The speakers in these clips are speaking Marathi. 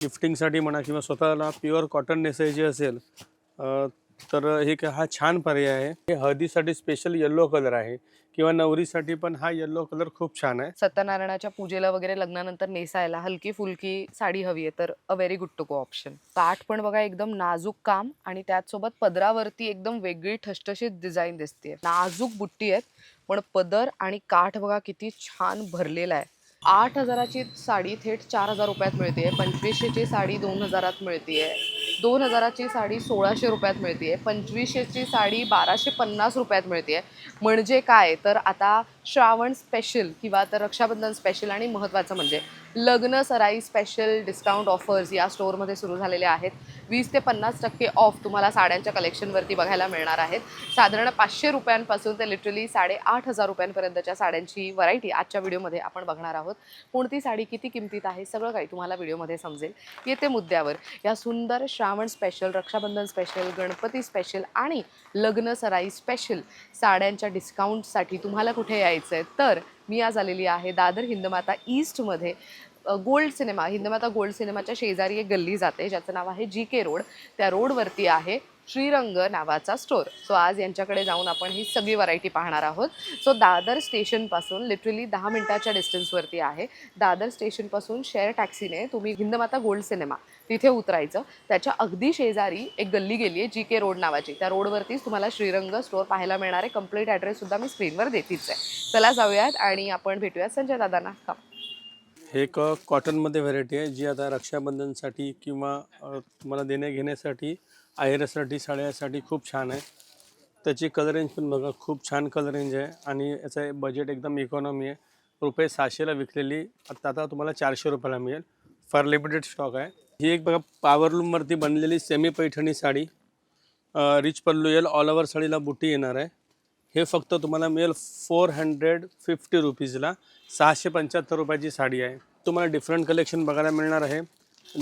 गिफ्टिंगसाठी म्हणा किंवा स्वतःला प्युअर कॉटन नेसायची असेल तर हा छान पर्याय आहे। हे हळदीसाठी स्पेशल येलो कलर आहे किंवा नवरीसाठी पण हा येलो कलर खूप छान आहे। सत्यनारायणाच्या पूजेला वगैरे लग्नानंतर नेसायला हलकी फुलकी साडी हवी आहे तर a very good to go option. काठ पण बघा एकदम नाजूक काम आणि त्याचसोबत पदरावरती एकदम वेगळी ठसठशीत डिझाईन दिसते। नाजूक बुट्टी आहेत पण पदर आणि काठ बघा किती छान भरलेला आहे। 8,000ची साडी थेट 4,000 रुपयात मिळते, 2500ची साडी 2,000त मिळते, 2,000ची साडी 1,600 रुपयात मिळते, 2500ची साडी 1,250 रुपयात मिळते। म्हणजे काय तर आता श्रावण स्पेशल किंवा तर रक्षाबंधन स्पेशल आणि महत्त्वाचं म्हणजे लग्न सराई स्पेशल डिस्काउंट ऑफर्स या स्टोअरमध्ये सुरू झालेल्या आहेत। 20 ते 50% ऑफ तुम्हाला साड्यांच्या कलेक्शनवरती बघायला मिळणार आहेत। साधारण 500 रुपयांपासून ते लिटरली 8,500 रुपयांपर्यंतच्या साड्यांची व्हरायटी आजच्या व्हिडिओमध्ये आपण बघणार आहोत। कोणती साडी किती किमतीत आहे सगळं काही तुम्हाला व्हिडिओमध्ये समजेल। येते मुद्द्यावर या सुंदर Shravan special, Rakshabandhan special, Ganpati special आणि लग्न सराई स्पेशल साड्यांच्या डिस्काउंटसाठी तुम्हाला कुठे यायचं आहे तर मी आज आलेली आहे दादर हिंदमाता ईस्टमध्ये गोल्ड सिनेमा, हिंदमाता गोल्ड सिनेमाच्या शेजारी एक गल्ली जाते ज्याचं नाव आहे GK रोड। त्या रोडवरती आहे श्रीरंग नावाचा स्टोअर। सो आज यांच्याकडे जाऊन आपण ही सगळी व्हरायटी पाहणार आहोत। सो दादर स्टेशनपासून लिटरली 10 मिनिटाच्या डिस्टन्सवरती आहे। दादर स्टेशनपासून शेअर टॅक्सीने तुम्ही हिंदमाता गोल्ड सिनेमा तिथे उतरायचं। त्याच्या अगदी शेजारी एक गल्ली गेली आहे GK रोड नावाची, त्या रोडवरतीच तुम्हाला श्रीरंग स्टोअर पाहायला मिळणार आहे। कंप्लीट ॲड्रेससुद्धा मी स्क्रीनवर देतीच आहे। चला जाऊयात आणि आपण भेटूयात संजय दादांना। का हे एक कॉटनमध्ये व्हरायटी आहे जी आता रक्षाबंधनसाठी किंवा तुम्हाला देण्या घेण्यासाठी, आहेरासाठी, साड्यासाठी खूप छान आहे। त्याची कलर रेंज पण बघा, खूप छान कलर रेंज आहे आणि याचं बजेट एकदम इकॉनॉमी आहे। ₹700ला विकलेली आता तुम्हाला 400 रुपयाला मिळेल। फार लिमिटेड स्टॉक आहे। ही एक बघा पॉवरलूमवरती बनलेली सेमी पैठणी साडी, रिच पल्लू येईल, ऑल ओव्हर साडीला बुट्टी येणार आहे। हे फक्त तुम्हाला मिळेल 450 रुपीजला। 675 रुपयाची साडी आहे। तुम्हाला डिफरंट कलेक्शन बघायला मिळणार आहे।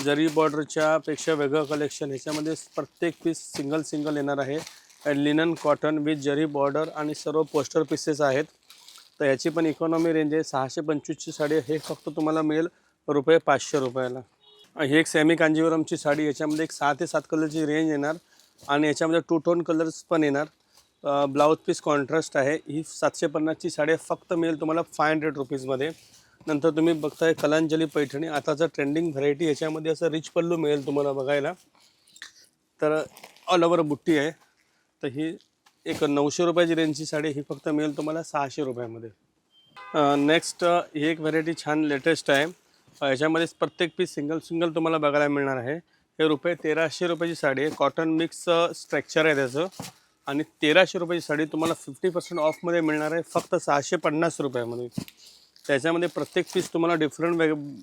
जरी बॉर्डरच्या पेक्षा वेगळं कलेक्शन, ह्याच्यामध्ये प्रत्येक पीस सिंगल येणार आहे। लिनन कॉटन विथ जरी बॉर्डर आणि सर्व पोस्टर पीसेस आहेत। तर याची पण इकॉनॉमी रेंज आहे। 625ची साडी हे फक्त तुम्हाला मिळेल ₹500 रुपयाला। ही एक सेमी कांजीवरमची साडी, याच्यामध्ये एक 6 ते 7 कलरची रेंज येणार आणि याच्यामध्ये 2 टोन कलर्स पण येणार। ब्लाउज पीस कॉन्ट्रास्ट आहे। ही 750ची साडी फक्त मिळेल तुम्हाला 500 रुपीजमध्ये। नंतर तुम्ही बघताय कलांजली पैठणी, आताचं ट्रेंडिंग व्हरायटी। याच्यामध्ये असं रिच पल्लू मिळेल तुम्हाला बघायला, तर ऑल ओव्हर बुट्टी आहे। तर ही एक 900 रुपयाची रेंजची साडी ही फक्त मिळेल तुम्हाला 600 रुपयामध्ये। नेक्स्ट ही एक व्हरायटी छान लेटेस्ट आहे। याच्यामध्ये प्रत्येक पीस सिंगल तुम्हाला बघायला मिळणार आहे। हे ₹1300 रुपयाची साडी आहे। कॉटन मिक्स स्ट्रक्चर आहे त्याचं आणि 1300 रुपयाची साडी तुम्हाला 50% ऑफमध्ये मिळणार आहे फक्त 650 रुपयामध्ये। त्याच्यामध्ये प्रत्येक पीस तुम्हाला डिफरंट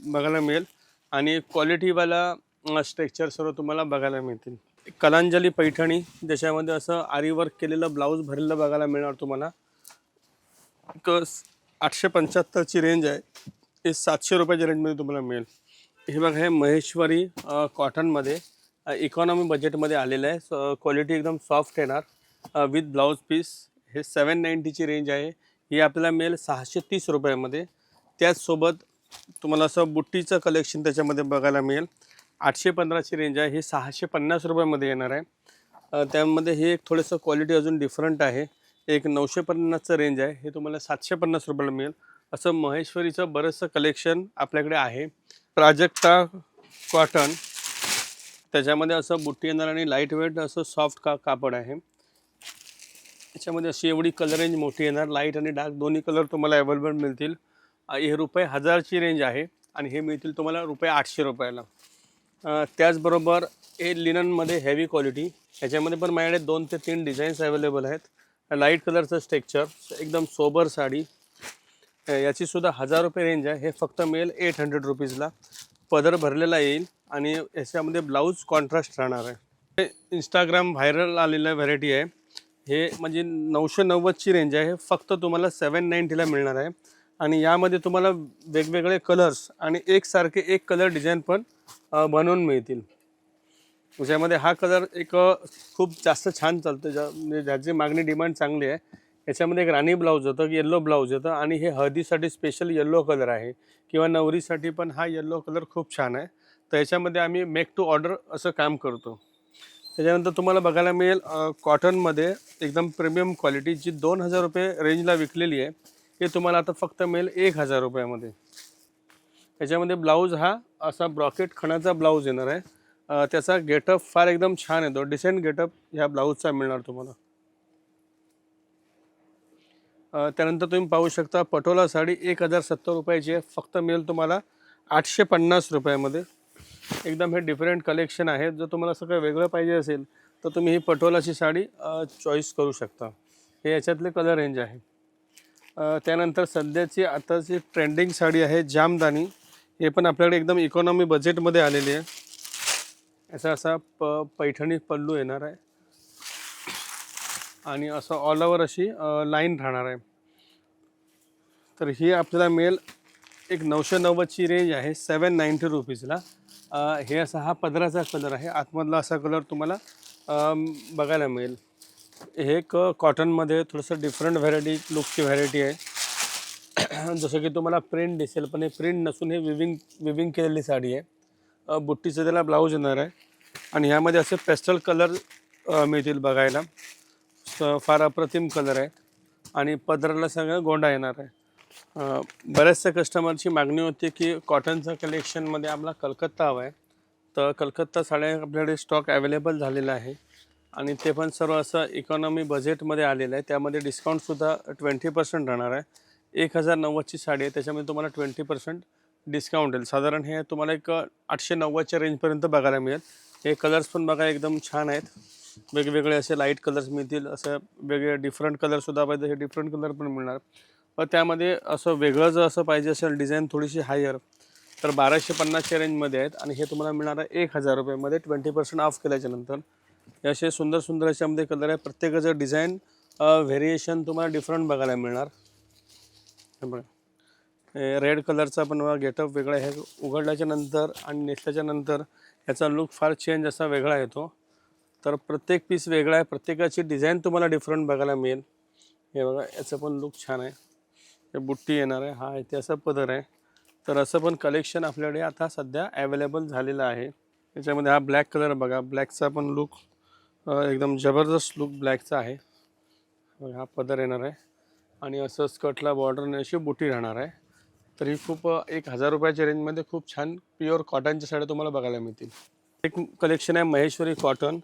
बघायला मिळेल आणि क्वालिटीवाला स्ट्रक्चर सर्व तुम्हाला बघायला मिळतील। कलांजली पैठणी, ज्याच्यामध्ये असं आरी वर्क केलेलं ब्लाऊज भरलेलं बघायला मिळणार तुम्हाला। 875ची रेंज आहे। हे 700 रुपयाच्या रेंजमध्ये तुम्हाला मिळेल। हे बघा, हे महेश्वरी कॉटनमध्ये इकॉनॉमी बजेटमध्ये आलेलं आहे। क्वालिटी एकदम सॉफ्ट येणार विथ ब्लाऊज पीस। हे 790ची रेंज आहे। ही आपल्याला मिळेल 630 रुपयामध्ये। त्याचसोबत तुम्हाला असं बुट्टीचं कलेक्शन त्याच्यामध्ये बघायला मिळेल। 815ची रेंज आहे। हे 650 रुपयामध्ये येणार आहे। त्यामध्ये हे एक थोडंसं क्वालिटी अजून डिफरंट आहे। एक 950चं रेंज आहे। हे तुम्हाला 750 रुपयाला मिळेल। असं महेश्वरीचं बरंचसं कलेक्शन आपल्याकडे आहे। प्राजक्ता कॉटन, त्याच्यामध्ये असं बुट्टी येणार आणि लाईट वेट असं सॉफ्ट कापड आहे। याच्यामध्ये अशी एवढी कलर रेंज मोठी येणार, लाईट आणि डार्क दोन्ही कलर तुम्हाला अवेलेबल मिळतील। हे ₹1000ची रेंज आहे आणि हे मिळतील तुम्हाला ₹800 रुपयाला। त्याचबरोबर हे लिननमध्ये हेवी क्वालिटी, ह्याच्यामध्ये पण माझ्याकडे 2 ते 3 डिझाईन्स अवेलेबल आहेत। लाईट कलरचं स्ट्रक्चर, एकदम सोबर साडी, याचीसुद्धा 1000 रुपये रेंज आहे। हे फक्त मिळेल 800 रुपीजला। पदर भरलेला येईल आणि याच्यामध्ये ब्लाऊज कॉन्ट्रास्ट राहणार आहे। हे इंस्टाग्राम व्हायरल आलेलं व्हरायटी आहे। हे म्हणजे 990ची रेंज आहे। हे फक्त तुम्हाला 790ला मिळणार आहे आणि यामध्ये तुम्हाला वेगवेगळे कलर्स आणि एकसारखे एक कलर डिझाईन पण बनवून मिळतील। त्याच्यामध्ये हा कलर एक खूप जास्त छान चालतो, म्हणजे ज्याची मागणी डिमांड चांगली आहे। याच्यामध्ये एक राणी ब्लाऊज होतं, येल्लो ब्लाऊज होतं आणि हे हळदीसाठी स्पेशल येल्लो कलर आहे किंवा नवरीसाठी पण हा येल्लो कलर खूप छान आहे। तर याच्यामध्ये आम्ही मेक टू ऑर्डर असं काम करतो. त्याच्यानंतर तुम्हाला बघायला मिळेल कॉटनमध्ये एकदम प्रीमियम क्वालिटी जी 2,000 रुपये रेंजला विकलेली आहे, हे तुम्हाला आता फक्त मिळेल 1,000 रुपयामध्ये. त्याच्यामध्ये ब्लाऊज हा असा ब्रॉकेट खणाचा ब्लाऊज येणार आहे. त्याचा गेटअप फार एकदम छान येतो, डिसेंट गेटअप ह्या ब्लाऊजचा मिळणार तुम्हाला. त्यानंतर तुम्ही पाहू शकता पटोला साडी 1,070 रुपयाची आहे, फक्त मिळेल तुम्हाला 850 रुपयामध्ये. एकदम हे डिफरंट कलेक्शन आहे. जर तुम्हाला सगळं वेगळं पाहिजे असेल तर तुम्ही ही पटोलाची साडी चॉईस करू शकता. हे याच्यातले कलर रेंज आहे. त्यानंतर सध्याची आताची ट्रेंडिंग साडी आहे जामदानी. हे पण आपल्याकडे एकदम इकॉनॉमी बजेटमध्ये आलेली आहे. याचा असा पैठणी पल्लू येणार आहे आणि असं ऑल ओव्हर अशी लाईन राहणार आहे. तर ही आपल्याला मिळेल एक 990ची रेंज आहे, 790 रुपीजला. हे असा हा पदराचा कलर आहे, आतमधला असा कलर तुम्हाला बघायला मिळेल. हे एक कॉटनमध्ये थोडंसं डिफरंट व्हरायटी लुकची व्हरायटी आहे. जसं की तुम्हाला प्रिंट दिसेल, पण हे प्रिंट नसून हे विविंग केलेली साडी आहे. बुट्टीचं त्याला ब्लाऊज येणार आहे आणि ह्यामध्ये असे पेस्टल कलर मिळतील बघायला. फार अप्रतिम कलर आहे आणि पदराला सगळं गोंडा येणार आहे. बऱ्याचशा कस्टमरची मागणी होती की कॉटनचं कलेक्शनमध्ये आम्हाला कलकत्ता हवं आहे. तर कलकत्ता साड्या आपल्याकडे स्टॉक अवेलेबल झालेला आहे आणि ते पण सर्व असं इकॉनॉमी बजेटमध्ये आलेलं आहे. त्यामध्ये डिस्काउंटसुद्धा 20% राहणार आहे. 1,090ची साडी आहे, त्याच्यामध्ये तुम्हाला 20% डिस्काउंट येईल. साधारण हे तुम्हाला एक 890च्या रेंजपर्यंत बघायला मिळेल. हे कलर्स पण बघा एकदम छान आहेत. वेगवेगळे असे लाईट कलर्स मिळतील, असं वेगळे डिफरंट कलरसुद्धा पाहिजे हे डिफरंट कलर पण मिळणार. पण त्यामध्ये असं वेगळं जर असं पाहिजे असेल डिझाईन थोडीशी हायर तर 1,250च्या रेंजमध्ये आहेत आणि हे तुम्हाला मिळणार आहे 1,000 रुपयामध्ये 20% ऑफ केल्याच्यानंतर. हे असे सुंदर सुंदर याच्यामध्ये कलर आहे. प्रत्येकाचं डिझाईन व्हेरिएशन तुम्हाला डिफरंट बघायला मिळणार. हे बघा रेड कलरचा पण गेटअप वेगळा आहे. उघडल्याच्या नंतर आणि नेसल्याच्या नंतर याचा लुक फार चेंज असा वेगळा येतो. तर प्रत्येक पीस वेगळा आहे, प्रत्येकाची डिझाईन तुम्हाला डिफरंट बघायला मिळेल. हे बघा याचं पण लुक छान आहे. हे बुट्टी येणार आहे, हा इथे असा पदर आहे. तर असं पण कलेक्शन आपल्याकडे आता सध्या अवेलेबल झालेलं आहे. याच्यामध्ये हा ब्लॅक कलर बघा, ब्लॅकचा पण लुक एकदम जबरदस्त लुक ब्लॅकचा आहे. हा पदर येणार आहे आणि असं स्कर्टला बॉर्डर अशी बुटी राहणार आहे. तर ही खूप 1,000 रुपयाच्या रेंजमध्ये खूप छान प्युअर कॉटनच्या साड्या तुम्हाला बघायला मिळतील. एक कलेक्शन आहे महेश्वरी कॉटन,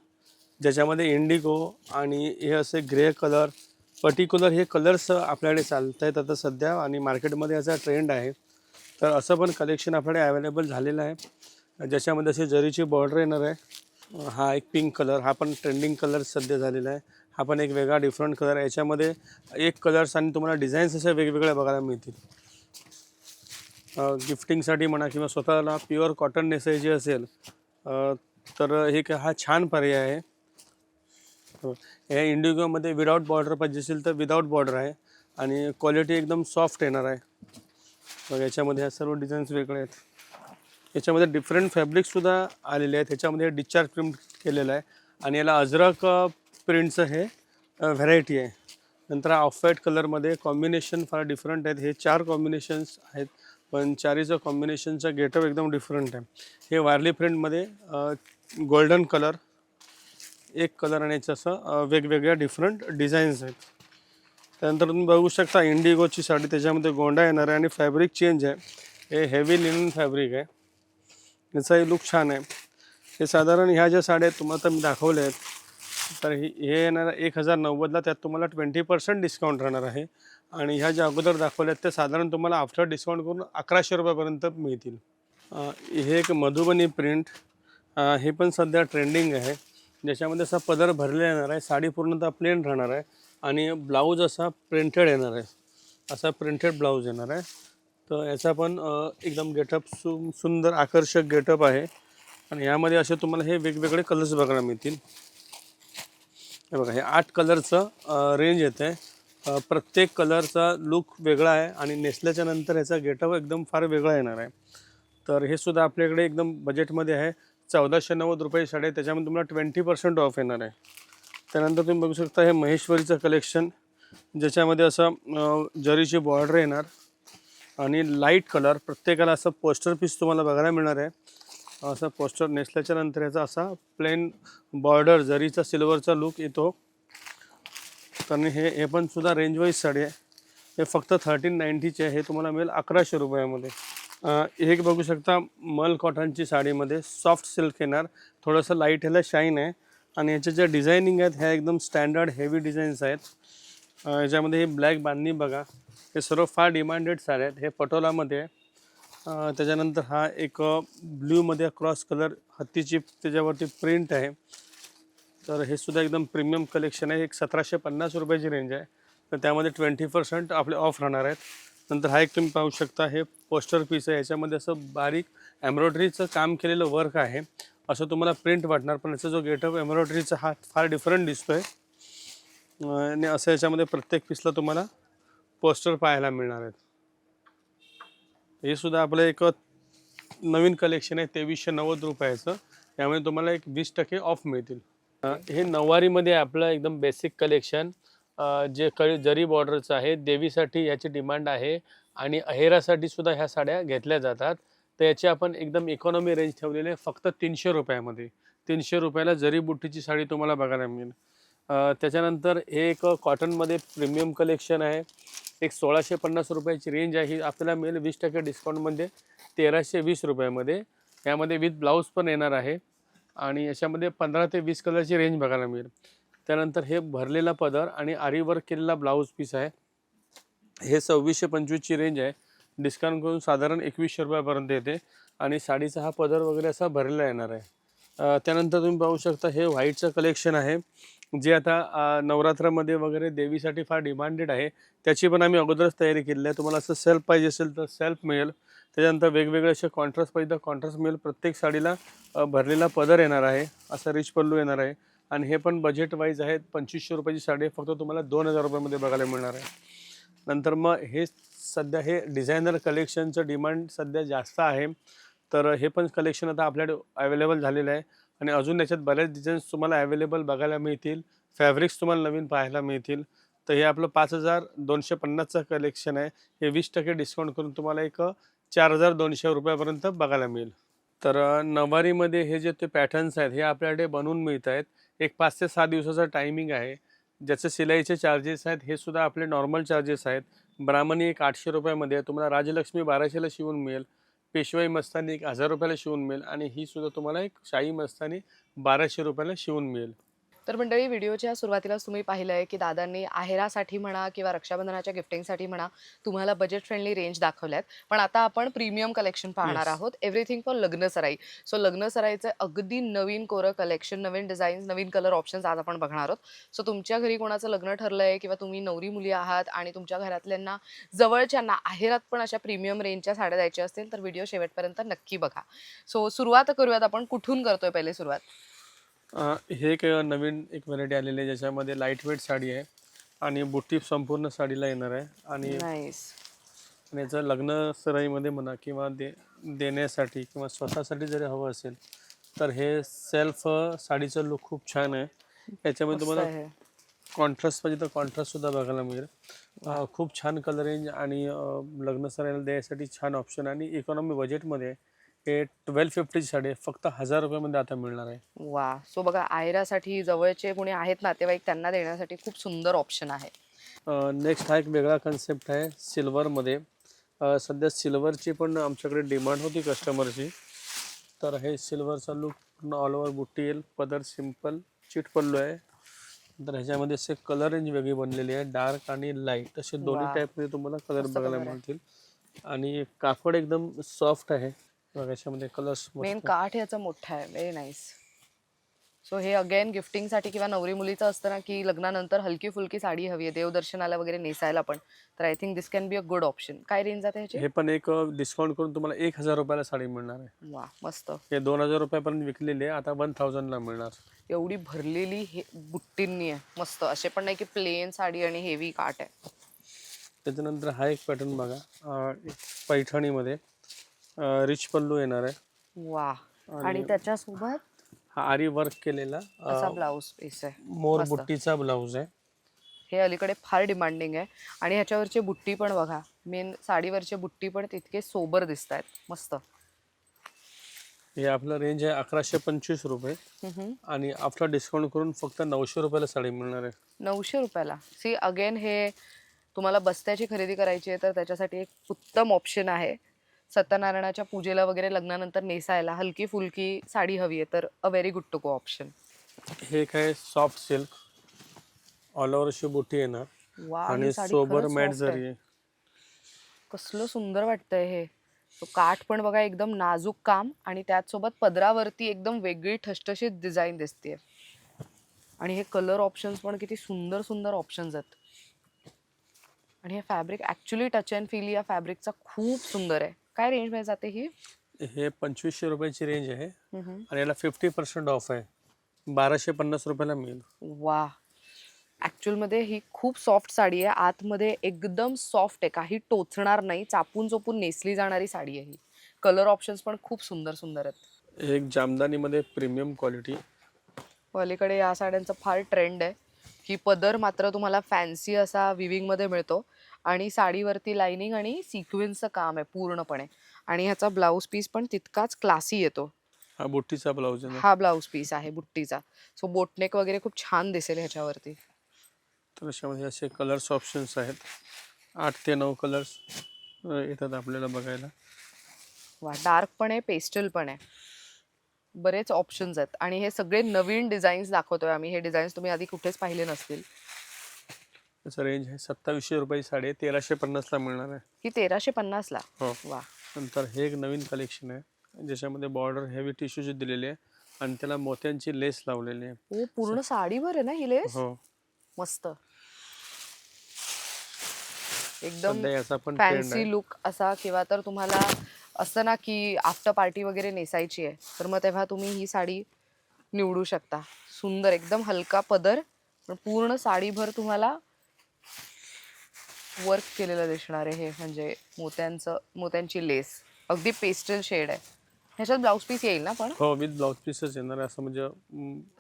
ज्याच्यामध्ये इंडिगो आणि हे असे ग्रे कलर पर्टिक्युलर हे कलर्स आपल्याकडे चालत आहेत आता सध्या आणि मार्केटमध्ये याचा ट्रेंड आहे. तर असं पण कलेक्शन आपल्याकडे अवेलेबल झालेलं आहे, ज्याच्यामध्ये अशी जरीची बॉर्डर येणार आहे. हा एक पिंक कलर, हा पण ट्रेंडिंग कलर सध्या झालेला आहे. हा पण एक वेगळा डिफरंट कलर आहे. याच्यामध्ये एक कलर्स आणि तुम्हाला डिझाईन्स अशा वेगवेगळ्या बघायला मिळतील. गिफ्टिंगसाठी म्हणा किंवा स्वतःला प्युअर कॉटन नेसायची असेल तर हा छान पर्याय आहे. हे इंडिगोमध्ये विदाऊट बॉर्डर पाहिजे असेल तर विदाऊट बॉर्डर आहे आणि क्वालिटी एकदम सॉफ्ट येणार आहे. मग याच्यामध्ये ह्या सर्व डिझाईन्स वेगळे आहेत. याच्यामध्ये डिफरंट फॅब्रिकसुद्धा आलेले आहेत. ह्याच्यामध्ये डिस्चार्ज प्रिंट केलेलं आहे आणि याला अजरक प्रिंटचं हे व्हरायटी आहे. नंतर ऑफ व्हाईट कलरमध्ये कॉम्बिनेशन फार डिफरंट आहेत. हे 4 कॉम्बिनेशन्स आहेत, पण चारीचं कॉम्बिनेशनचा गेटअप एकदम डिफरंट आहे. हे वारली प्रिंटमध्ये गोल्डन कलर एक कलर आणि याचं असं वेगवेगळ्या डिफरंट डिझाईन्स आहेत. त्यानंतर तुम्ही बघू शकता इंडिगोची साडी, त्याच्यामध्ये गोंडा येणार आहे आणि फॅब्रिक चेंज आहे. हे हेवी लिनन फॅब्रिक आहे. याचाही लुक छान आहे. हे साधारण ह्या ज्या साड्या आहेत तुम्हाला तर मी दाखवल्या आहेत, तर हे येणार 1,090ला. त्यात तुम्हाला 20% डिस्काउंट राहणार आहे आणि ह्या ज्या अगोदर दाखवल्या आहेत त्या साधारण तुम्हाला आफ्टर डिस्काउंट करून 1,100 रुपयापर्यंत मिळतील. हे एक मधुबनी प्रिंट, हे पण सध्या ट्रेंडिंग आहे, ज्याच्यामध्ये असा पदर भरलेला येणार आहे. साडी पूर्णतः प्लेन राहणार आहे आणि ब्लाऊज असा प्रिंटेड येणार आहे. असा प्रिंटेड ब्लाऊज येणार आहे. तर याचा पण एकदम गेटअप सुंदर आकर्षक गेटअप आहे आणि यामध्ये असे तुम्हाला हे वेगवेगळे कलर्स बघायला मिळतील. हे बघा हे 8 कलरचं रेंज येतं आहे. प्रत्येक कलरचा लुक वेगळा आहे आणि नेसल्याच्या नंतर याचा गेटअप एकदम फार वेगळा येणार आहे. तर हे सुद्धा आपल्याकडे एकदम बजेटमध्ये आहे. 1,490 रुपये साडी, त्याच्यामध्ये तुम्हाला 20% ऑफ येणार आहे. त्यानंतर तुम्ही बघू शकता हे महेश्वरीचं कलेक्शन, ज्याच्यामध्ये असं जरीची बॉर्डर येणार आणि लाईट कलर, प्रत्येकाला असं पोस्टर पीस तुम्हाला बघायला मिळणार आहे. असं पोस्टर नेसल्याच्या नंतर याचा असा प्लेन बॉर्डर जरीचा सिल्वरचा लुक येतो. कारण हे पण सुद्धा रेंज वाईज साडी आहे. हे फक्त 1390चे आहे. हे तुम्हाला मिळेल 1100 रुपयामध्ये. हे एक बघू शकता मल कॉटनची साडीमध्ये सॉफ्ट सिल्क येणार. थोडंसं लाईट ह्याला शाईन आहे आणि ह्याच्या ज्या डिझायनिंग आहेत ह्या एकदम स्टँडर्ड हेवी डिझाईन्स आहेत. याच्यामध्ये हे ब्लॅक बांधणी बघा. हे सर्व फार डिमांडेड साड्या आहेत. हे पटोलामध्ये आहे. त्याच्यानंतर हा एक ब्ल्यूमध्ये क्रॉस कलर हत्तीची त्याच्यावरती प्रिंट आहे. तर हे सुद्धा एकदम प्रीमियम कलेक्शन आहे. एक 1750 रुपयाची रेंज आहे. तर त्यामध्ये 20% आपले ऑफ राहणार आहेत. नंतर हा एक तुम्ही पाहू शकता हे पोस्टर पीस आहे. याच्यामध्ये असं बारीक एम्ब्रॉयडरीचं काम केलेलं वर्क आहे. असं तुम्हाला प्रिंट वाटणार, पण याचा जो गेटअप एम्ब्रॉयडरीचा हा फार डिफरंट दिसतो आहे. आणि असं याच्यामध्ये प्रत्येक पीसला तुम्हाला पोस्टर पाहायला मिळणार आहेत. हे सुद्धा आपलं एक नवीन कलेक्शन आहे 2390 रुपयाचं. यामध्ये तुम्हाला एक 20% ऑफ मिळतील. हे नऊवारीमध्ये आपलं एकदम बेसिक कलेक्शन जे जरी बॉर्डरचं आहे. देवीसाठी याची डिमांड आहे आणि अहेरासाठी सुद्धा ह्या साड्या घेतल्या जातात. तर याची आपण एकदम इकॉनॉमी रेंज ठेवलेली आहे फक्त 300 रुपयामध्ये. 300 रुपयाला जरी बुट्टीची साडी तुम्हाला बघायला मिळेल. त्याच्यानंतर हे एक कॉटनमध्ये प्रीमियम कलेक्शन आहे. एक 1650 रुपयाची रेंज आहे. ही आपल्याला मिळेल 20% डिस्काउंटमध्ये 1320 रुपयामध्ये. यामध्ये विथ ब्लाऊज पण येणार आहे आणि याच्यामध्ये 15 ते 20 कलरची रेंज बघायला मिळेल. त्यानंतर हे भरलेला पदर आणि आरी वर्क केलेला ब्लाऊज पीस आहे. हे 2625ची रेंज आहे. डिस्काउंट करून साधारण 2100 रुपयापर्यंत येते आणि साडीचा हा पदर वगैरे असा भरलेला येणार आहे. त्यानंतर तुम्ही पाहू शकता हे व्हाईटचं कलेक्शन आहे जे आता नवरात्रामध्ये वगैरे देवीसाठी फार डिमांडेड आहे. त्याची पण आम्ही अगोदरच तयारी केलेली आहे. तुम्हाला असं सेल्फ पाहिजे असेल तर सेल्फ मिळेल. त्याच्यानंतर वेगवेगळे असे कॉन्ट्रास्ट पाहिजे तर कॉन्ट्रास्ट मिळेल. प्रत्येक साडीला भरलेला पदर येणार आहे. असा रिच पल्लू येणार आहे आणि हे पण बजेट वाईज आहे. 2500 रुपयाची साडी फक्त तुम्हाला 2000 रुपयामध्ये बघायला मिळणार आहे. नंतर मग हे सध्या हे डिझायनर कलेक्शनचं डिमांड सध्या जास्त आहे. तर हे पण कलेक्शन आता आपल्याकडे अवेलेबल झालेलं आहे आणि अजून याच्यात बऱ्याच डिझाईन्स तुम्हाला अवेलेबल बघायला मिळतील. फॅब्रिक्स तुम्हाला नवीन पाहायला मिळतील. तर हे आपलं 5250चं कलेक्शन आहे. हे 20% डिस्काउंट करून तुम्हाला एक 4200 रुपयापर्यंत बघायला मिळेल. तर नऊवारीमध्ये हे जे ते पॅटर्न्स आहेत हे आपल्याकडे बनवून मिळत आहेत. एक 5 ते 6 दिवसाचा टायमिंग आहे. ज्याचे शिलाईचे चार्जेस आहेत हे सुद्धा आपले नॉर्मल चार्जेस आहेत. ब्राह्मणी एक 800 रुपयामध्ये तुम्हाला राजलक्ष्मी 1200ला शिवून मिळेल. पेशवाई मस्तानी एक 1000 रुपयाला शिवून मिळेल आणि ही सुद्धा तुम्हाला एक शाही मस्तानी 1200 रुपयाला शिवून मिळेल. तर मंडळी, व्हिडिओच्या सुरुवातीलाच तुम्ही पाहिलं आहे की दादांनी आहेरासाठी म्हणा किंवा रक्षाबंधनाच्या गिफ्टिंगसाठी म्हणा तुम्हाला बजेट फ्रेंडली रेंज दाखवल्यात. पण आता आपण प्रीमियम कलेक्शन पाहणार Yes. आहोत. एव्हरीथिंग फॉर लग्नसराई. सो लग्नसराईचं अगदी नवीन कोरं कलेक्शन, नवीन डिझाईन्स, नवीन कलर ऑप्शन्स आज आपण बघणार आहोत. सो तुमच्या घरी कोणाचं लग्न ठरलंय किंवा तुम्ही नवरी मुली आहात आणि तुमच्या घरातल्यांना जवळच्यांना आहेरात पण अशा प्रीमियम रेंजच्या साड्या द्यायच्या असतील तर व्हिडिओ शेवटपर्यंत नक्की बघा. सो सुरुवात करूयात आपण. कुठून करतोय पहिले सुरुवात? हे एक नवीन एक व्हरायटी आलेली आहे ज्याच्यामध्ये लाईट वेट साडी आहे आणि बुट्टी संपूर्ण साडीला येणार आहे आणि नाईस. याचं लग्न सराईमध्ये म्हणा किंवा देण्यासाठी किंवा स्वतःसाठी जरी हवं असेल तर हे सेल्फ साडीचं लुक खूप छान आहे. याच्यामध्ये मस्त तुम्हाला आहे. कॉन्ट्रास्ट पाहिजे तर कॉन्ट्रास्टसुद्धा बघायला मिळेल. खूप छान कलर रेंज आणि लग्न सराईला द्यायसाठी छान ऑप्शन आणि इकॉनॉमी बजेटमध्ये हे 1250ची साडी आहे फक्त 1000 रुपयामध्ये आता मिळणार आहे. वा. सो बघा, आहेरासाठी जवळचे कोणी आहेत नातेवाईक त्यांना देण्यासाठी खूप सुंदर ऑप्शन आहे. नेक्स्ट हा एक वेगळा कन्सेप्ट आहे सिल्वरमध्ये. सध्या सिल्वरची पण आमच्याकडे डिमांड होती कस्टमरची. तर हे सिल्वरचा लुक पूर्ण ऑल ओव्हर बुट्टी येईल. पदर सिम्पल चिट पल्लू आहे. तर ह्याच्यामध्ये असे कलर रेंज वेगळी बनलेली आहे. डार्क आणि लाईट असे दोन्ही वा. टाईपमध्ये तुम्हाला कलर मस्त बघायला color आहे. मिळतील आणि कापड एकदम सॉफ्ट आहे. बघा याच्यामध्ये कलर्स मेन मस्त. काठ याचा मोठा आहे. Very nice. सो हे अगेन गिफ्टिंगसाठी किंवा नवरी मुलीचं असतं ना की लग्नानंतर हलकी फुलकी साडी हवी आहे देवदर्शनाला वगैरे नेसायला पण. तर I think this can be a good option. काय रेंज जाते ह्याची? हे पण एक डिस्काउंट करून तुम्हाला 1000 रुपयाला साडी मिळणार आहे. वा, मस्त. हे 2000 रुपयापर्यंत विकलेली आहे आता 1000ला मिळणार. एवढी भरलेली हे बुट्टींनी आहे. मस्त. असे पण नाही की प्लेन साडी आणि हेवी काठ आहे. त्याच्यानंतर हा एक पॅटर्न बघा. एक पैठणीमध्ये रिच पल्लू येणार आहे. वा. आणि त्याच्यासोबत हा आरी वर्क केलेला असा ब्लाऊज पीस आहे. मोर मस्त. बुट्टीचा ब्लाऊज आहे. हे अलीकडे फार डिमांडिंग आहे आणि ह्याच्यावरचे बुट्टी पण बघा. मेन साडीवरचे बुट्टी पण तितके सोबर दिसत आहेत. मस्त. हे आपलं रेंज आहे 1125 रुपये आणि आफ्टर डिस्काउंट करून फक्त 900 रुपयाला साडी मिळणार आहे. 900 रुपयाला. सी अगेन हे तुम्हाला बस्त्याची खरेदी करायची आहे तर त्याच्यासाठी एक उत्तम ऑप्शन आहे. सत्यनारायणाच्या पूजेला वगैरे लग्नानंतर नेसायला हलकी फुलकी साडी हवी आहे तर a very good to go option. हे काय सॉफ्ट सिल्क ऑल ओव्हर अशी बुटी येणार वा, आणि ही साडी सोबर खरंच मॅट soft आहे. जरी आहे. कसलं सुंदर वाटतंय हे. तो काठ पण बघा एकदम नाजूक काम आणि त्याचसोबत पदरावरती एकदम वेगळी ठसठशीत डिझाईन दिसते. आणि हे कलर ऑप्शन्स पण किती सुंदर सुंदर ऑप्शन्स आहेत. आणि हे fabric actually touch and feel या फॅब्रिकचा खूप सुंदर आहे. काय रेंज मध्ये जाते ही? हे 2500 रुपयाची रेंज आहे आणि याला 50% ऑफ आहे. 1250 रुपयाला मिळेल. वा, ॲक्च्युअलमध्ये ही खूप सॉफ्ट साडी आहे. आतमध्ये एकदम सॉफ्ट आहे, काही टोचणार नाही, चापून चोपून नेसली जाणारी साडी आहे ही. कलर ऑप्शन्स पण खूप सुंदर सुंदर आहेत. एक जामदानीमध्ये प्रीमियम क्वालिटी. अलीकडे या साड्यांचा फार ट्रेंड आहे की पदर मात्र तुम्हाला फॅन्सी असा विविंगमध्ये मिळतो आणि साडीवरती लाइनिंग आणि सिक्वेन्सचं काम आहे पूर्णपणे. आणि ह्याचा ब्लाऊज पीस पण तितकाच क्लासी येतो. हा बुट्टीचा ब्लाऊज आहे ना. हा ब्लाऊज पीस आहे बुट्टीचा. सो बोटनेक वगैरे खूप छान दिसेल ह्याच्यावरती. तर अशामध्ये असे कलर्स ऑप्शन्स आहेत. 8 ते 9 कलर्स येतात आपल्याला बघायला. वा, डार्क पण आहे, पेस्टल पण आहे, बरेच ऑप्शन्स आहेत. आणि हे सगळे नवीन डिझाईन्स दाखवतोय आम्ही. हे डिझाईन्स तुम्ही आधी कुठेच पाहिले नसतील. त्याचं रेंज आहे 2700 रुपये साडी आहे, 1350 ला मिळणार आहे. ही 1350 ला. हो. वा, नंतर हे एक नवीन कलेक्शन आहे ज्याच्यामध्ये बॉर्डर हेवी टिश्यूची दिलेली आहे आणि त्याला मोत्यांची लेस लावलेली आहे. ओ, पूर्ण साडीभर आहे ना ही लेस. हो. मस्त, एकदम सध्या याचा पण ट्रेंड आहे. फॅन्सी लुक असा. किंवा तर तुम्हाला असतं ना की आफ्टर पार्टी वगैरे नेसायची आहे तर मग तेव्हा तुम्ही ही साडी निवडू शकता. सुंदर एकदम हलका पदर पण पूर्ण साडीभर तुम्हाला वर्क केलेलं दिसणार आहे. हे म्हणजे मोत्यांची लेस, अगदी पेस्टल शेड आहे. ह्याच्यात ब्लाऊज पीस येईल ना पण? हो, विथ ब्लाऊज पीसच येणार आहे. असं म्हणजे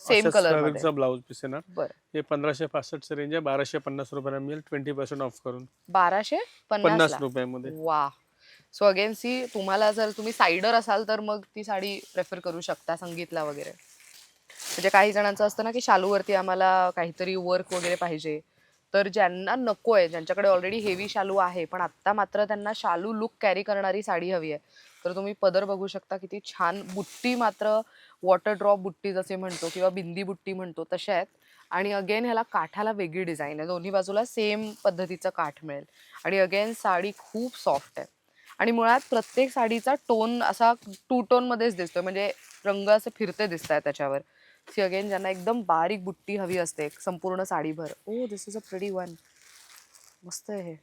सेम कलर मध्ये. फॅब्रिकचा ब्लाऊज पीस येणार. बरं, हे 1565 रेंज आहे, 1250 रुपयाला मिळेल 20% ऑफ करून 1250 50 ला. रुपयामध्ये. वा. सो अगेन सी, तुम्हाला जर तुम्ही सायडर असाल तर मग ती साडी प्रेफर करू शकता संगीतला वगैरे. म्हणजे काही जणांचं असतं ना की शालूवरती आम्हाला काहीतरी वर्क वगैरे पाहिजे. तर ज्यांना नको आहे, ज्यांच्याकडे ऑलरेडी हेवी शालू आहे पण आत्ता मात्र त्यांना शालू लुक कॅरी करणारी साडी हवी आहे, तर तुम्ही पदर बघू शकता किती छान. बुट्टी मात्र वॉटर ड्रॉप बुट्टी जसे म्हणतो किंवा बिंदी बुट्टी म्हणतो तशा आहेत. आणि अगेन ह्याला काठाला वेगळी डिझाईन आहे. दोन्ही बाजूला सेम पद्धतीचं काठ मिळेल. आणि अगेन साडी खूप सॉफ्ट आहे. आणि मुळात प्रत्येक साडीचा टोन असा 2 टोन मध्येच दिसतोय, म्हणजे रंग असे फिरते दिसत आहेत त्याच्यावर. सी अगेन ज्यांना एकदम बारीक बुट्टी हवी असते संपूर्ण साडीभर. ओ, दिस इज अ प्रिटी वन. मस्त आहे हे.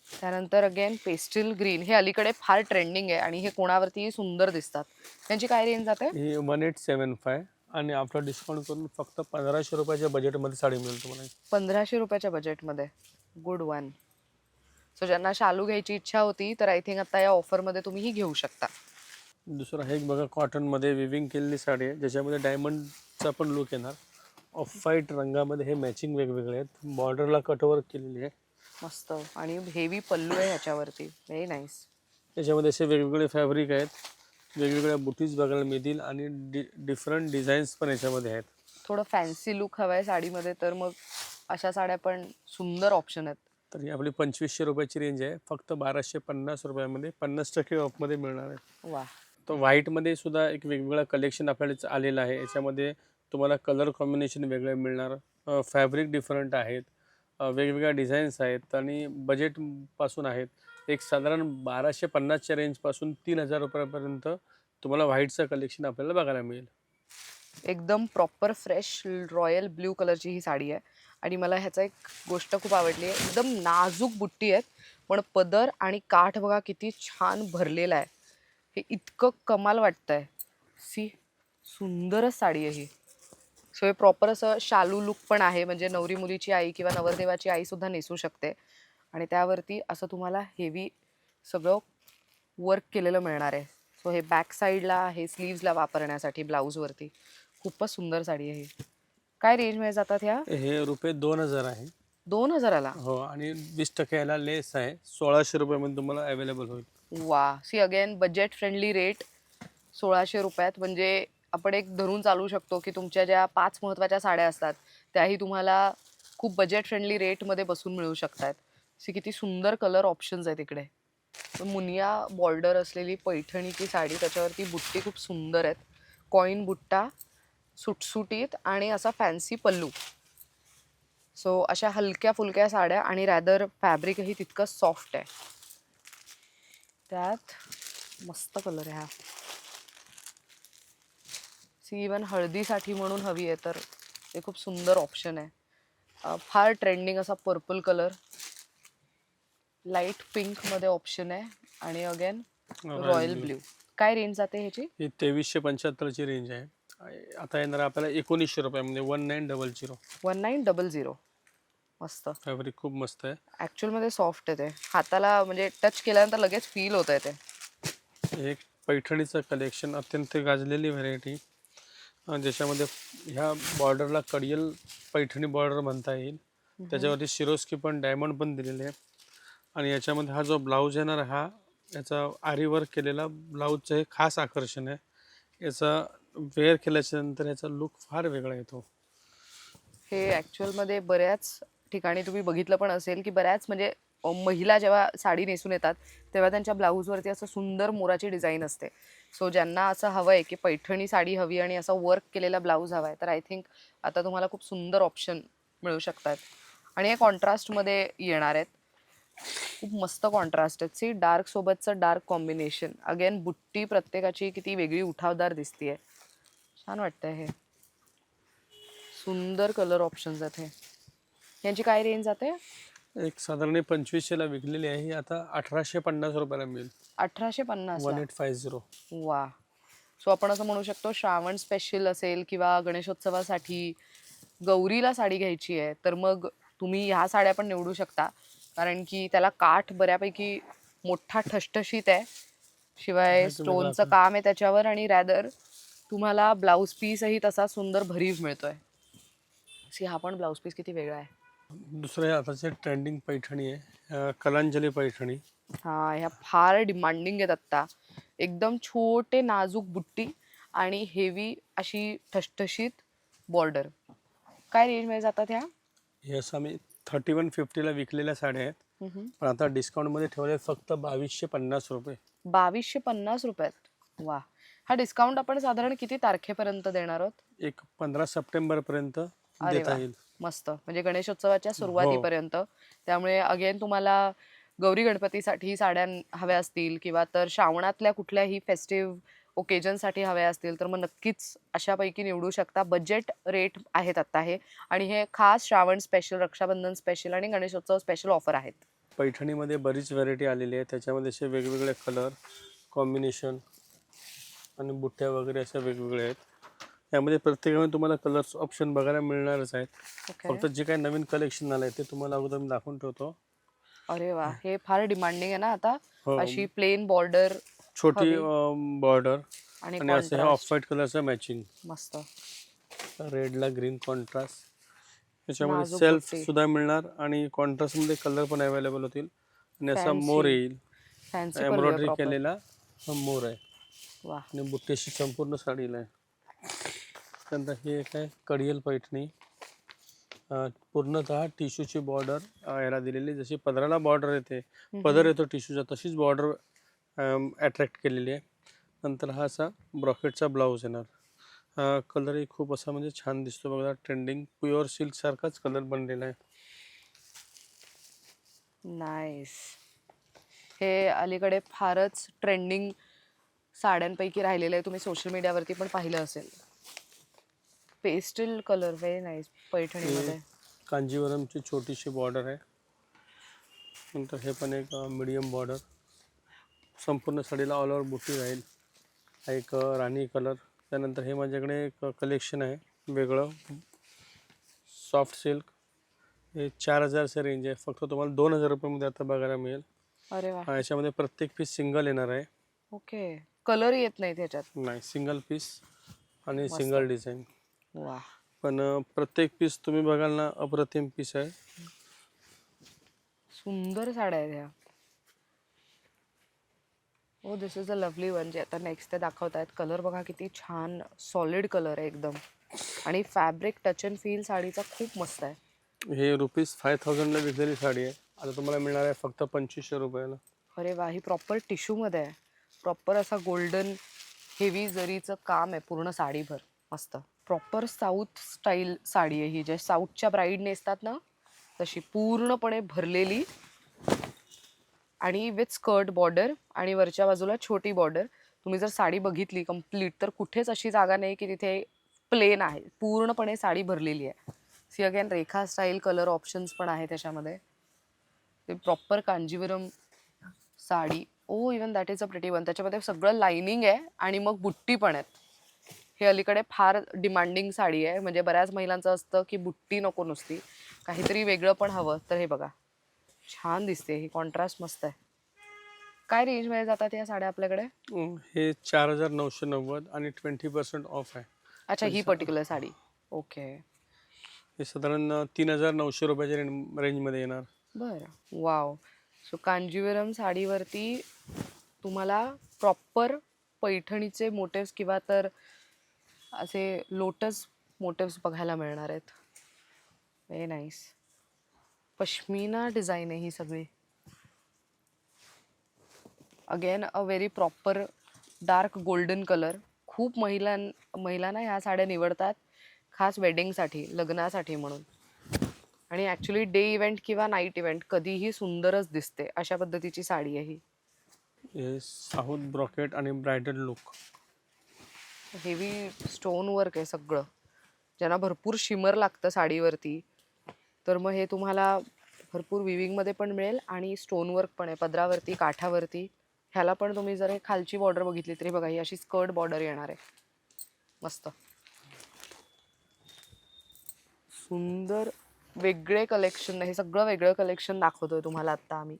त्यानंतर अगेन पेस्टल ग्रीन, हे अलीकडे फार ट्रेंडिंग आहे आणि हे कोणावरती सुंदर दिसतात. त्यांची काय रेंज जाते? ही 1875 आणि आफ्टर डिस्काउंट करून फक्त 1500 रुपयाच्या बजेटमध्ये साडी मिळेल तुम्हाला. 1500 रुपयाच्या बजेटमध्ये. Good one. सो ज्यांना शालू घ्यायची इच्छा होती तर आय थिंक आता या ऑफरमध्ये तुम्ही ही घेऊ शकता. दुसरा हे एक बघा, कॉटनमध्ये विविंग केलेली साडी आहे ज्याच्यामध्ये डायमंडचा पण लुक येणार. ऑफ व्हाईट रंगामध्ये हे मॅचिंग वेगवेगळे आहेत. बॉर्डरला कटवर्क केलेली आहे. मस्त. आणि हेवी पल्लू आहे ह्याच्यावरती. Very nice. याच्यामध्ये असे वेगवेगळे फॅब्रिक आहेत, वेगवेगळ्या बुटीज बघायला मिळतील आणि डिफरंट डिझाईन्स पण याच्यामध्ये आहेत. थोडं फॅन्सी लुक हवा आहे साडीमध्ये तर मग अशा साड्या पण सुंदर ऑप्शन आहेत. तर ही आपली 2500 रुपयाची रेंज आहे, फक्त 1250 रुपयामध्ये 50% ऑफमध्ये मिळणार आहे. वा. तर व्हाईटमध्ये सुद्धा एक वेगवेगळा कलेक्शन आपल्याला आलेलं आहे. याच्यामध्ये तुम्हाला कलर कॉम्बिनेशन वेगळे मिळणार, फॅब्रिक डिफरंट आहेत, वेगवेगळ्या डिझाईन्स आहेत आणि बजेटपासून आहेत. एक साधारण 1250च्या रेंजपासून 3000 रुपयापर्यंत तुम्हाला व्हाईटचं कलेक्शन आपल्याला बघायला मिळेल. एकदम प्रॉपर फ्रेश रॉयल ब्ल्यू कलरची ही साडी आहे. आणि मला ह्याचा एक गोष्ट खूप आवडली आहे, एकदम नाजूक बुट्टी आहेत पण पदर आणि काठ बघा किती छान भरलेला आहे. हे इतकं कमाल वाटतंय. सी, सुंदरच साडी आहे ही. सो हे प्रॉपर असं शालू लुक पण आहे, म्हणजे नवरी मुलीची आई किंवा नवरदेवाची आई सुद्धा नेसू शकते. आणि त्यावरती असं तुम्हाला हेवी सगळं वर्क केलेलं मिळणार आहे. सो हे बॅक साईडला, हे स्लीव्सला वापरण्यासाठी ब्लाऊजवरती खूपच सुंदर साडी आहे ही. काय रेंज मध्ये जातात ह्या? हे रुपये 2000 आहे. 2000ला. हो, आणि 20% याला लेस आहे. 1600 रुपयामध्ये तुम्हाला अवेलेबल होईल. वा. See again budget friendly rate. 1600 रुपयात. म्हणजे आपण एक धरून चालू शकतो की तुमच्या ज्या 5 महत्त्वाच्या साड्या असतात त्याही तुम्हाला खूप बजेट फ्रेंडली रेटमध्ये बसून मिळू शकतात. असे किती सुंदर कलर ऑप्शन्स आहेत इकडे. मुनिया बॉर्डर असलेली पैठणीची साडी, त्याच्यावरती बुट्टी खूप सुंदर आहेत. कॉईन बुट्टा, सुटसुटीत आणि असा फॅन्सी पल्लू. सो अशा हलक्या फुलक्या साड्या आणि रॅदर फॅब्रिकही तितकं सॉफ्ट आहे. त्यात मस्त कलर आहे हा. सी इवन हळदीसाठी म्हणून हवी आहे तर हे खूप सुंदर ऑप्शन आहे. फार ट्रेंडिंग असा पर्पल कलर, लाईट पिंक मध्ये ऑप्शन आहे आणि अगेन रॉयल ब्ल्यू. काय रेंज जाते ह्याची? ही 2375ची रेंज आहे. आता येणार आपल्याला 1900 रुपयामध्ये 1900. 1900. मस्त. फॅब्रिक खूप मस्त आहे. ऍक्च्युअल मध्ये सॉफ्ट आहे ते. हाताला म्हणजे टच केल्यानंतर लगेच फील होत आहे ते. एक पैठणीचं कलेक्शन, अत्यंत गाजलेली व्हरायटी, ज्याच्यामध्ये ह्या बॉर्डरला कडियल पैठणी बॉर्डर म्हणता येईल. त्याच्यावरती शिरोस्की पण डायमंड पण दिलेले आहे. आणि याच्यामध्ये हा जो ब्लाऊज येणार हा याचा आरी वर्क केलेला ब्लाऊजचं हे खास आकर्षण आहे. याचा वेअर केल्याच्या नंतर याचा लुक फार वेगळा येतो. हे ॲक्च्युअलमध्ये बऱ्याच ठिकाणी तुम्ही बघितलं पण असेल की बऱ्याच म्हणजे महिला जेव्हा साडी नेसून येतात तेव्हा त्यांच्या ब्लाऊजवरती असं सुंदर मोराची डिझाईन असते. सो ज्यांना असं हवं आहे की पैठणी साडी हवी आणि असा वर्क केलेला ब्लाऊज हवा आहे तर आय थिंक आता तुम्हाला खूप सुंदर ऑप्शन मिळू शकतात. आणि हे कॉन्ट्रास्टमध्ये येणार आहेत. खूप मस्त कॉन्ट्रास्ट आहेत. सी डार्क सोबतचं डार्क कॉम्बिनेशन. अगेन बुट्टी प्रत्येकाची किती वेगळी उठावदार दिसतीये. छान वाटतंय हे. सुंदर कलर ऑप्शन्स आहेत हे. यांची काय रेंज जाते? एक साधारण 2500ला विकलेली आहे, ही आता 1850 रुपयाला मिळेल. 1850 ला. 1850. वा. सो आपण असं म्हणू शकतो श्रावण स्पेशल असेल किंवा गणेशोत्सवासाठी गौरीला साडी घ्यायची आहे तर मग तुम्ही ह्या साड्या पण निवडू शकता. कारण की त्याला काठ बऱ्यापैकी मोठा ठसठशीत आहे. शिवाय हे तुम्ही स्टोनचं काम आहे त्याच्यावर आणि रॅदर तुम्हाला ब्लाऊज पीसही तसा सुंदर भरीव मिळतोय. सी हा पण ब्लाऊज पीस किती वेगळा आहे. दुसरे आताचे ट्रेंडिंग पैठणी आहे, कलांजली पैठणी. हा, ह्या फार डिमांडिंग आहेत आत्ता. एकदम छोटे नाजूक बुट्टी आणि हेवी अशी ठसठशीत बॉर्डर. काय रेंज मध्ये जातात ह्या? हे असं आम्ही 3150ला विकलेल्या साड्या आहेत, पण आता डिस्काउंटमध्ये ठेवले फक्त 2250 रुपये. 2250 रुपयात. वा. हा डिस्काउंट आपण साधारण किती तारखेपर्यंत देणार आहोत? एक 15 सप्टेंबरपर्यंत अरे देता वा, येईल. मस्त. म्हणजे गणेशोत्सवाच्या सुरुवातीपर्यंत. त्यामुळे अगेन तुम्हाला गौरी गणपतीसाठी साड्या हव्या असतील किंवा तर श्रावणातल्या कुठल्याही फेस्टिव्ह ओकेजनसाठी हव्या असतील तर मग नक्कीच अशापैकी निवडू शकता. बजेट रेट आहेत आत्ता हे. आणि हे खास श्रावण स्पेशल, रक्षाबंधन स्पेशल आणि गणेशोत्सव स्पेशल ऑफर आहेत. पैठणीमध्ये बरीच व्हरायटी आलेली आहे, त्याच्यामध्ये असे वेगवेगळे कलर कॉम्बिनेशन आणि बुट्ट्या वगैरे अशा वेगवेगळ्या आहेत. यामध्ये प्रत्येकामध्ये तुम्हाला कलर्स ऑप्शन बघायला मिळणारच आहेत. ओके. फक्त जे काही नवीन कलेक्शन आलं आहे ते तुम्हाला अगोदर मी दाखवून ठेवतो. अरे वा, हे फार डिमांडिंग आहे ना आता. हो, अशी प्लेन बॉर्डर छोटी बॉर्डर आणि आणि असं हे ऑफ कॉन्ट्रास्ट. व्हाईट कलरचं मॅचिंग, मस्त. रेडला ग्रीन कॉन्ट्रास्ट. याच्यामध्ये नाजूक सेल्फ बुट्टी. सुद्धा मिळणार आणि कॉन्ट्रास्टमध्ये कलर पण अवेलेबल होतील. आणि असा मोर येईल, फॅन्सी एम्ब्रॉयडरी केलेला हा मोर आहे वा. आणि बुट्टीशी संपूर्ण साडीला आहे. त्यानंतर हे एक आहे कडियल पैठणी, पूर्णतः टिश्यूची बॉर्डर याला दिलेली. जशी पदराला बॉर्डर येते, पदर येतो टिश्यूचा, तशीच बॉर्डर अट्रॅक्ट केलेली आहे. नंतर हा असा ब्रॉकेटचा ब्लाऊज येणार. हा कलरही खूप असा म्हणजे छान दिसतो बघा. ट्रेंडिंग प्युअर सिल्क सारखाच कलर बनलेला आहे. नाईस. हे अलीकडे फारच ट्रेंडिंग साड्यांपैकी राहिलेलं आहे. तुम्ही सोशल मीडियावरती पण पाहिलं असेल. Pastel colour, very nice. पैठणीमध्ये कांजीवरमची छोटीशी बॉर्डर आहे. नंतर हे पण एक मीडियम बॉर्डर, संपूर्ण साडीला ऑल ओव्हर बुट्टी राहील. हा एक राणी कलर. त्यानंतर हे माझ्याकडे एक कलेक्शन आहे वेगळं, सॉफ्ट सिल्क. हे 4000चं रेंज आहे, फक्त तुम्हाला 2000 रुपयामध्ये आता बघायला मिळेल. अरे वा. याच्यामध्ये प्रत्येक पीस सिंगल येणार आहे. ओके. कलर येत नाही त्याच्यात. नाही, सिंगल पीस आणि मस्त. Single design. वा. पण प्रत्येक पीस तुम्ही बघाल ना, अप्रतिम पीस आहे. सुंदर साड्या आहेत ह्या. हो, दिस इज अ लवली वन जे आता नेक्स्ट ते दाखवतायत. कलर बघा किती छान सॉलिड कलर आहे एकदम, आणि फॅब्रिक टच अँड फील साडीचा खूप मस्त आहे. हे ₹5000ला विकलेली साडी आहे, आता तुम्हाला मिळणार आहे फक्त 2500 रुपयाला. अरे वा, ही प्रॉपर टिश्यूमध्ये आहे. प्रॉपर असा गोल्डन हेवी जरीचं काम आहे पूर्ण साडीभर. मस्त प्रॉपर साऊथ स्टाईल साडी आहे ही, जे साऊथच्या ब्राईड नेसतात ना तशी पूर्णपणे भरलेली, आणि विथ स्कर्ट बॉर्डर आणि वरच्या बाजूला छोटी बॉर्डर. तुम्ही जर साडी बघितली कंप्लीट तर कुठेच अशी जागा नाही की तिथे प्लेन आहे, पूर्णपणे साडी भरलेली आहे. See again Rekha style colour options पण आहे त्याच्यामध्ये. ते proper Kanjeevaram sari. Oh even that is a pretty one. त्याच्यामध्ये सगळं लाइनिंग आहे आणि मग बुट्टी पण आहेत. हे अलीकडे फार डिमांडिंग साडी आहे, म्हणजे बऱ्याच महिलांचं असतं की बुट्टी नको नुसती, काहीतरी वेगळं पण हवं. तर हे बघा छान दिसते, ही कॉन्ट्रास्ट मस्त आहे. काय रेंज मध्ये जातात या साड्या आपल्याकडे? हे 4990 आणि 20% ऑफ आहे. अच्छा, ही पर्टिक्युलर साडी. ओके, हे साधारण 3900 रुपयाच्या रेंजमध्ये येणार. बरं. वाव. सो कांजीवरम साडीवरती तुम्हाला प्रॉपर पैठणीचे मोटिव्स किंवा तर असे लोटस मोटिव्स बघायला मिळणार आहेत. Very nice. पश्मिना डिझाईन आहे ही सगळी. Again a very proper dark golden colour. खूप महिलांना ह्या साड्या निवडतात खास वेडिंगसाठी, लग्नासाठी म्हणून. आणि ॲक्च्युली डे इव्हेंट किंवा नाईट इव्हेंट कधीही सुंदरच दिसते, अशा पद्धतीची साडी आहे ही. हे साऊथ ब्रॉकेट आणि bridal look. Heavy stone work आहे सगळं. ज्यांना भरपूर शिमर लागतं साडीवरती तर मग हे तुम्हाला भरपूर विविंगमध्ये पण मिळेल, आणि स्टोन वर्क पण आहे पदरावरती, काठावरती. ह्याला पण तुम्ही जर हे खालची बॉर्डर बघितली तरी बघा, ही अशी स्कर्ट बॉर्डर येणार आहे. मस्त सुंदर वेगळे कलेक्शन. हे सगळं वेगळं कलेक्शन दाखवतोय तुम्हाला आत्ता आम्ही.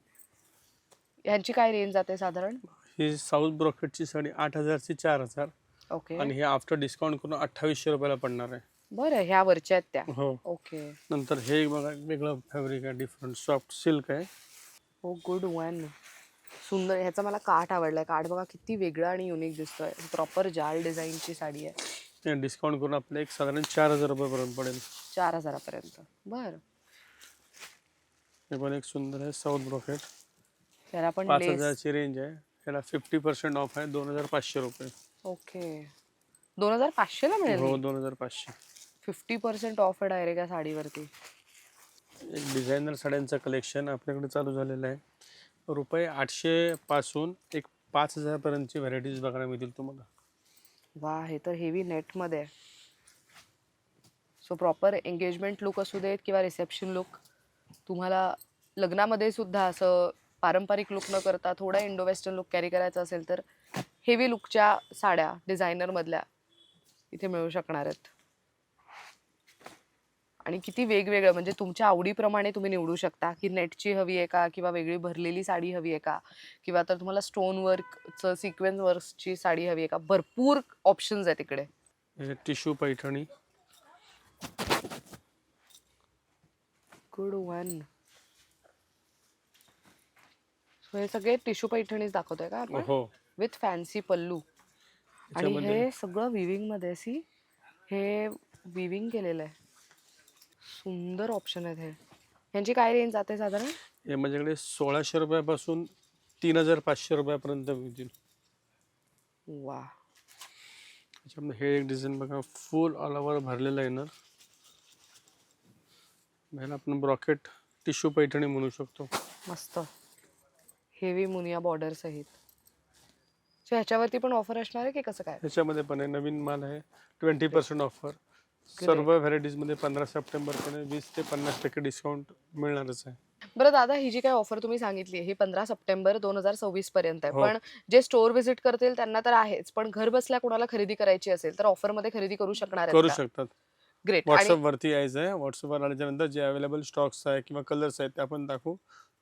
ह्यांची काय रेंज जाते साधारण? ही साऊथ ब्रॉकेटची साडी 8000 ची 4000, ओके, आणि हे आफ्टर डिस्काउंट करून 2800 रुपयाला पडणार आहे. बरं. ह्या वरच्या आहेत त्या. हो. ओके. नंतर हे बघा वेगळं फॅब्रिक आहे, डिफरंट सॉफ्ट सिल्क आहे. हो, गुड वन. सुंदर. ह्याचा मला काठ आवडलाय. काठ बघा किती वेगळा आणि युनिक दिसतोय. प्रॉपर जाल डिझाईनची साडी आहे. ते डिस्काउंट करून आपल्याला एक साधारण 4000 रुपयापर्यंत पडेल. 4000 बरं. हे पण एक सुंदर आहे साऊथ ब्रॉकेट. त्याला पण 5000 लेस. ची रेंज आहे. ह्याला 50% ऑफ आहे, 2500 रुपये. ओके, 2500 ला मिळेल. हो, 2500. 50% ऑफ आहे डायरेक्ट या साडीवरती. एक डिझायनर साड्यांचं कलेक्शन आपल्याकडे चालू झालेलं आहे. ₹800 पासून एक 5000 पर्यंतची व्हरायटीज बघायला मिळतील तुम्हाला. वा, हे तर हेवी नेटमध्ये आहे. सो प्रॉपर एंगेजमेंट लुक असू देत किंवा रिसेप्शन लुक, तुम्हाला लग्नामध्ये सुद्धा असं पारंपरिक लुक न करता थोडा इंडो वेस्टर्न लुक कॅरी करायचा असेल तर हेवी लुकच्या साड्या डिझायनरमधल्या इथे मिळू शकणार आहेत. आणि किती वेगवेगळं, म्हणजे तुमच्या आवडीप्रमाणे तुम्ही निवडू शकता की नेटची हवी आहे का, किंवा वेगळी भरलेली साडी हवी आहे का, किंवा तर तुम्हाला स्टोन वर्कचं सिक्वेन्स वर्कची साडी हवी आहे का. भरपूर ऑप्शन्स आहेत इकडे. हे tissue Paithani. Good one. So हे सगळे टिश्यू पैठणीच दाखवतोय का आपण? हो. विथ फॅन्सी पल्लू. आणि हे सगळं विविंग मध्ये. सी, हे विविंग केलेलं आहे. सुंदर ऑप्शन आहेत हे. यांची काय रेंज जाते साधारण? हे माझ्याकडे 1600 रुपयापासून 3500 रुपयापर्यंत मिळतील. वा. त्याच्यामध्ये हे एक डिझाईन बघा, फुल ऑल ओव्हर भरलेलं आहे ना. ह्याला आपण ब्रॉकेट टिश्यू पैठणी म्हणू शकतो. मस्त हेवी मुनिया बॉर्डर सहित. सो ह्याच्यावरती पण ऑफर असणार आहे की कसं काय? ह्याच्यामध्ये पण आहे, नवीन माल आहे, 20% ऑफर. सर्व व्हरायटीजमध्ये 15 सप्टेंबरपर्यंत 20 ते 50% डिस्काउंट मिळणारच आहे. बरं दादा, ही जी काय ऑफर तुम्ही सांगितली ही 15 सप्टेंबर 2026 पर्यंत आहे. हो. पण जे स्टोअर व्हिजिट करतील त्यांना तर आहेच, पण घर बसल्या कोणाला खरेदी करायची असेल तर ऑफर मध्ये खरेदी करू शकणार करू आहेत का? शकतात. ग्रेट. व्हॉट्सअप वरती यायचं आहे. व्हॉट्सअपवर आल्याच्या नंतर जे अवेलेबल स्टॉक्स आहे किंवा कलर्स आहेत ते आपण दाखवू,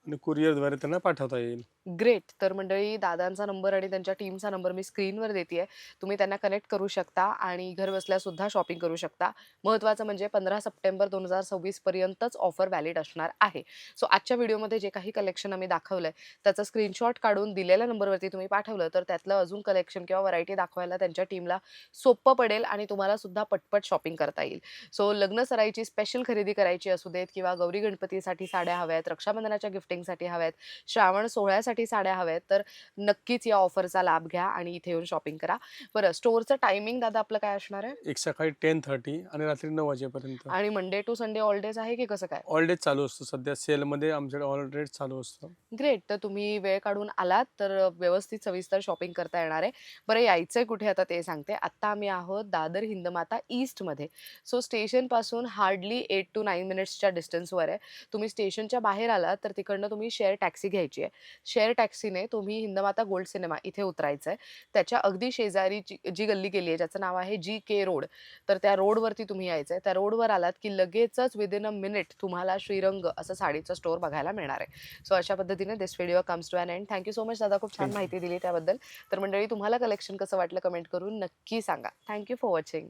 आणि कुरिअरद्वारे त्यांना पाठवता येईल. ग्रेट. तर मंडळी दादांचा नंबर आणि त्यांच्या टीमचा नंबर मी स्क्रीनवर देते. तुम्ही त्यांना कनेक्ट करू शकता आणि घरबसल्या सुद्धा शॉपिंग करू शकता. महत्त्वाचं म्हणजे 15 सप्टेंबर 2026 पर्यंतच ऑफर व्हॅलिड असणार आहे. सो आजच्या व्हिडिओमध्ये जे काही कलेक्शन आम्ही दाखवलंय त्याचा स्क्रीनशॉट काढून दिलेल्या नंबरवरती तुम्ही पाठवलं तर त्यातलं अजून कलेक्शन किंवा व्हरायटी दाखवायला त्यांच्या टीमला सोपं पडेल आणि तुम्हाला सुद्धा पटपट शॉपिंग करता येईल. सो लग्न सराईची स्पेशल खरेदी करायची असू देत किंवा गौरी गणपतीसाठी साड्या हव्यात, रक्षाबंधनाच्या गिफ्टिंगसाठी हव्यात, श्रावण सोहळ्यासाठी साड्या हव्यात, तर नक्कीच या ऑफरचा लाभ घ्या आणि इथे येऊन शॉपिंग करा. बरं, स्टोअरचं टायमिंग दादा आपलं काय असणार आहे? एक सकाळी 10:30 आणि रात्री 9 वाजेपर्यंत. आणि Monday to Sunday all days आहे की कसं काय? ऑल डेज चालू असतो. सध्या सेलमध्ये आमच्याकडे ऑल डेज चालू असतो. ग्रेट. तर तुम्ही वेळ काढून आलात तर व्यवस्थित सविस्तर शॉपिंग करता येणार आहे. बरं, यायचंय कुठे आता ते सांगते. आत्ता आम्ही आहोत दादर हिंदमाता ईस्टमध्ये. सो स्टेशनपासून हार्डली 8 to 9 मिनिट्सच्या डिस्टन्सवर आहे. तुम्ही स्टेशनच्या बाहेर आलात तर तिकडनं तुम्ही शेअर टॅक्सी घ्यायची आहे. शेअर टॅक्सीने तुम्ही हिंदमाता गोल्ड सिनेमा इथे उतरायचं आहे. त्याच्या अगदी शेजारी जी गल्ली गेली आहे ज्याचं नाव आहे GK रोड. तर त्या रोडवरती तुम्ही यायचं आहे. त्या रोडवर आलात की लगेचच विदिन अ मिनिट तुम्हाला श्रीरंग असं साडीचं स्टोअर बघायला मिळणार आहे. सो अशा पद्धतीने this video comes to an end. Thank you so much दादा, खूप छान थँक यू. माहिती दिली त्याबद्दल. तर मंडळी तुम्हाला कलेक्शन कसं वाटलं कमेंट करून नक्की सांगा. Thank you for watching.